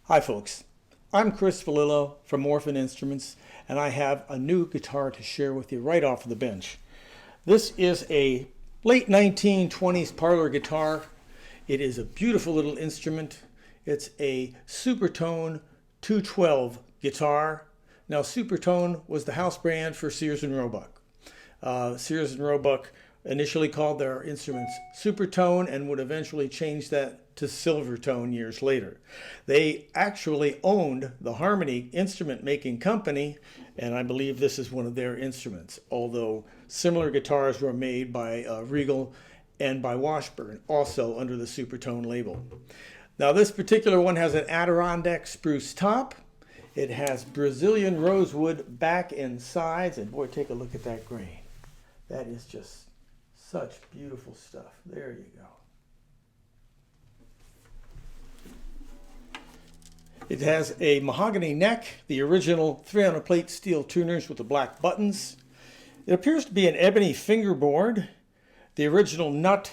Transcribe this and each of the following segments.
Hi folks, I'm Chris Vallillo from Orphan Instruments, and I have a new guitar to share with you right off the bench. This is a late 1920s Parlor guitar. It is a beautiful little instrument. It's a Supertone 212 guitar. Now Supertone was the house brand for Sears and Roebuck. Sears and Roebuck initially called their instruments Supertone and would eventually change that to Silvertone years later. They actually owned the Harmony instrument making company, and I believe this is one of their instruments, although similar guitars were made by Regal and by Washburn, also under the Supertone label. Now this particular one has an Adirondack spruce top. It has Brazilian rosewood back and sides, and boy, take a look at that grain. That is just such beautiful stuff. There you go. It has a mahogany neck, the original 300 plate steel tuners with the black buttons. It appears to be an ebony fingerboard. The original nut,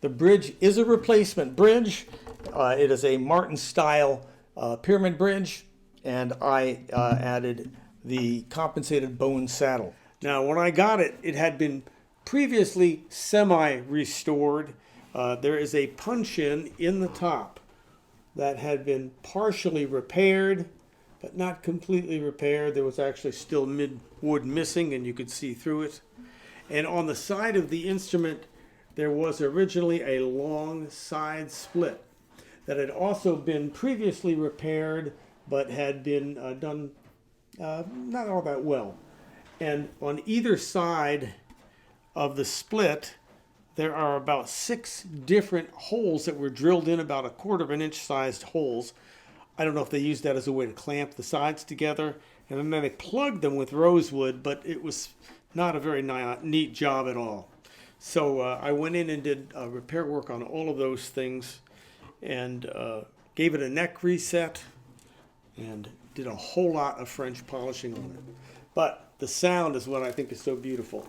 the bridge is a replacement bridge. It is a Martin style pyramid bridge, and I added the compensated bone saddle. Now when I got it, it had been previously semi-restored. There is a punch-in in the top that had been partially repaired, but not completely repaired. There was actually still mid-wood missing, and you could see through it. And on the side of the instrument, there was originally a long side split that had also been previously repaired, but had been done not all that well. And on either side of the split, there are about 6 different holes that were drilled in, about 1/4 inch sized holes. I don't know if they used that as a way to clamp the sides together, and then they plugged them with rosewood, but it was not a very neat job at all. So I went in and did repair work on all of those things, and gave it a neck reset, and did a whole lot of French polishing on it. But the sound is what I think is so beautiful.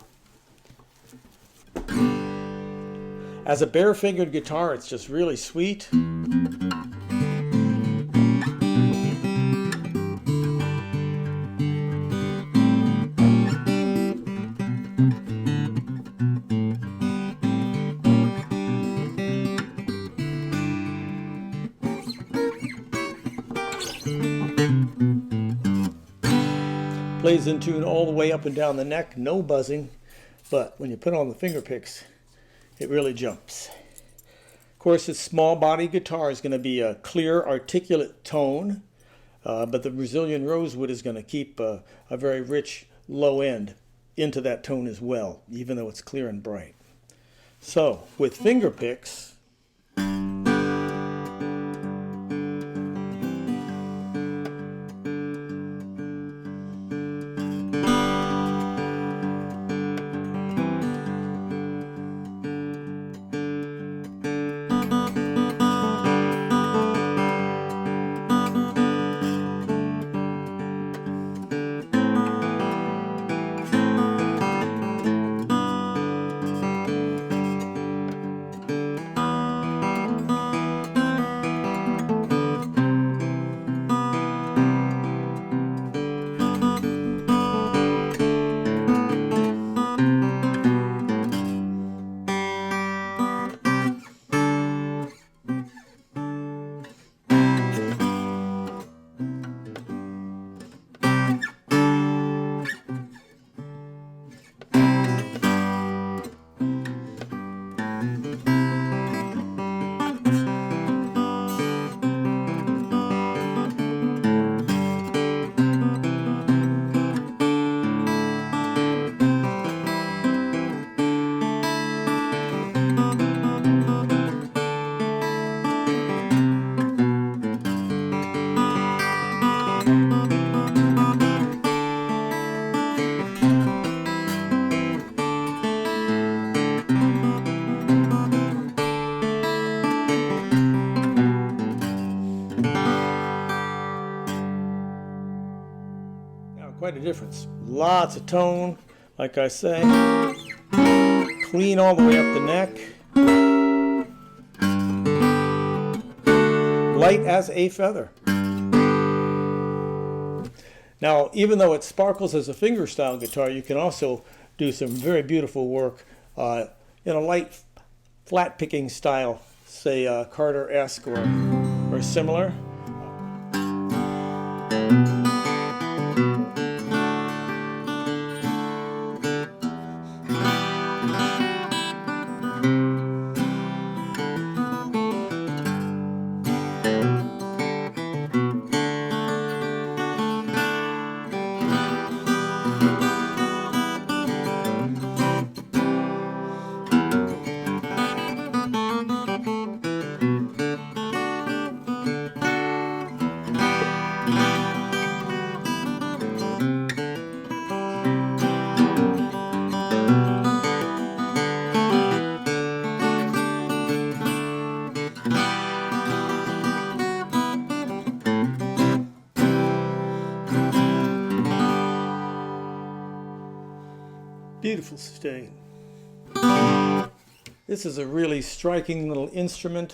As a bare-fingered guitar, it's just really sweet. Plays in tune all the way up and down the neck, no buzzing, but when you put on the finger picks, it really jumps. Of course, this small body guitar is going to be a clear, articulate tone, but the Brazilian rosewood is going to keep a very rich low end into that tone as well, even though it's clear and bright. So, with finger picks, quite a difference. Lots of tone, like I say. Clean all the way up the neck. Light as a feather. Now, even though it sparkles as a fingerstyle guitar, you can also do some very beautiful work in a light flat picking style, say Carter-esque or similar. Beautiful sustain. This is a really striking little instrument,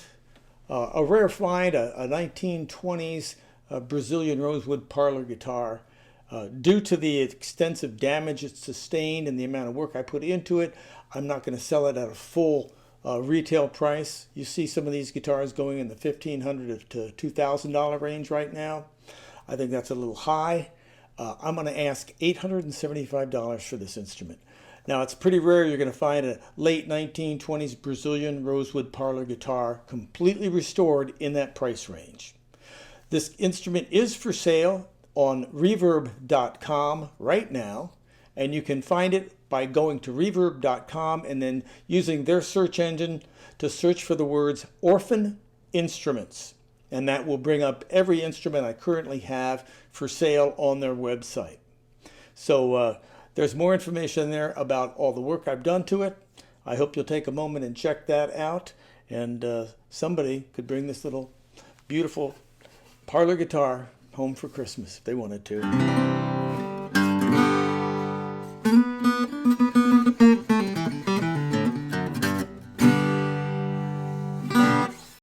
a rare find, a 1920s Brazilian Rosewood parlor guitar. Due to the extensive damage it sustained and the amount of work I put into it, I'm not going to sell it at a full retail price. You see some of these guitars going in the $1,500 to $2,000 range right now. I think that's a little high. I'm going to ask $875 for this instrument. Now, it's pretty rare you're going to find a late 1920s Brazilian Rosewood parlor guitar completely restored in that price range. This instrument is for sale on reverb.com right now, and you can find it by going to reverb.com and then using their search engine to search for the words Orphan Instruments, and that will bring up every instrument I currently have for sale on their website. So there's more information there about all the work I've done to it. I hope you'll take a moment and check that out, and somebody could bring this little beautiful parlor guitar home for Christmas if they wanted to.